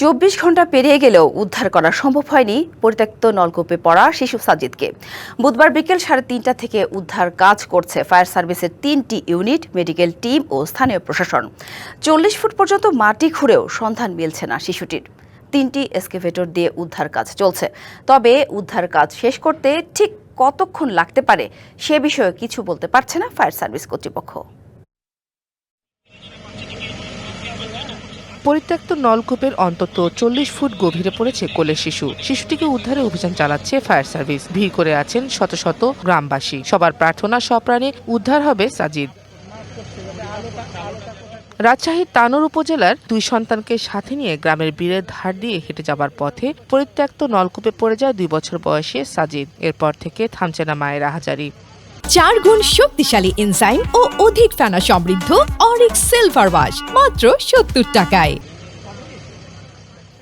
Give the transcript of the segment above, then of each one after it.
24 ঘন্টা পেরিয়ে গেলেও উদ্ধার করা সম্ভব হয়নি পরিত্যক্ত নলকূপে পড়া শিশু সাজিদকে। বুধবার বিকেল 3:30টা থেকে উদ্ধার কাজ করছে ফায়ার সার্ভিসের 3টি ইউনিট, মেডিকেল টিম ও স্থানীয় প্রশাসন। 40 ফুট পর্যন্ত মাটি খুঁড়েও সন্ধান মিলছে না শিশুটির। 3টি এক্সকেভেটর দিয়ে উদ্ধার কাজ চলছে। তবে উদ্ধার কাজ শেষ করতে ঠিক কতক্ষণ লাগতে পারে সে বিষয়ে কিছু বলতে পারছে না ফায়ার সার্ভিস কর্তৃপক্ষ। পরিত্যক্ত নলকূপের অন্তত 40 ফুট গভীরে পড়েছে কোলের শিশুটিকে উদ্ধারে অভিযান চালাচ্ছে ফায়ার সার্ভিস। ভিড় করে আছেন শত শত গ্রামবাসী। সবার প্রার্থনা সপ্রাণে উদ্ধার হবে সাজিদ। রাজশাহীর তানোর উপজেলার 2 সন্তানকে সাথে নিয়ে গ্রামের বীরের ধার দিয়ে হেঁটে যাবার পথে পরিত্যক্ত নলকূপে পড়ে যায় 2 বছর বয়সী সাজিদ। এরপর থেকে থামছে না মায়ের আহাজারি। 4 গুণ শক্তিশালী এনজাইম ও অধিক ফেনা সমৃদ্ধ অরিক সিলভার ওয়াশ মাত্র 70 টাকায়।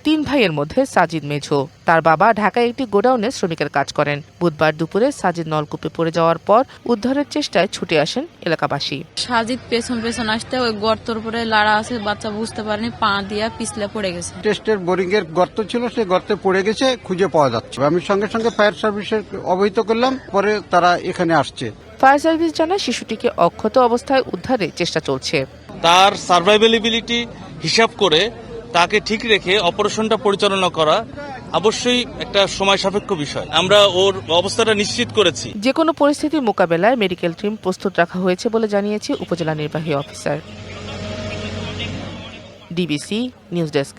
3 ভাইয়ের মধ্যে সাজিদ মেঝো। তার বাবা ঢাকায় একটি গোডাউনে শ্রমিকের কাজ করেন। বুধবার দুপুরে সাজিদ নলকূপে পড়ে যাওয়ার পর উদ্ধারের চেষ্টায় ছুটে আসেন এলাকাবাসী। সাজিদ পেছন আসতে ওই গর্তর উপরে লাড়া আছে, বাচ্চা বুঝতে পারেনি, পা দিয়া পিছলে পড়ে গেছে। টেস্টের বোরিং এর গর্ত ছিল, সেই গর্তে পড়ে গেছে, খুঁজে পাওয়া যাচ্ছে। আমি সঙ্গে সঙ্গে ফায়ার সার্ভিসে অবহিত করলাম, পরে তারা এখানে আসছে। ফায়ার সার্ভিস জানায় শিশুটিকে অক্ষত অবস্থায় উদ্ধারে চেষ্টা চলছে। তার সার্ভাইভেবিলিটি হিসাব করে তাকে ঠিক রেখে অপারেশনটা পরিচালনা করা অবশ্যই একটা সময় সাপেক্ষ বিষয়। আমরা ওর অবস্থাটা নিশ্চিত করেছি। যে কোনো পরিস্থিতি মোকাবেলায় মেডিকেল টিম প্রস্তুত রাখা হয়েছে বলে জানিয়েছে উপজেলা নির্বাহী অফিসার। DBC news desk.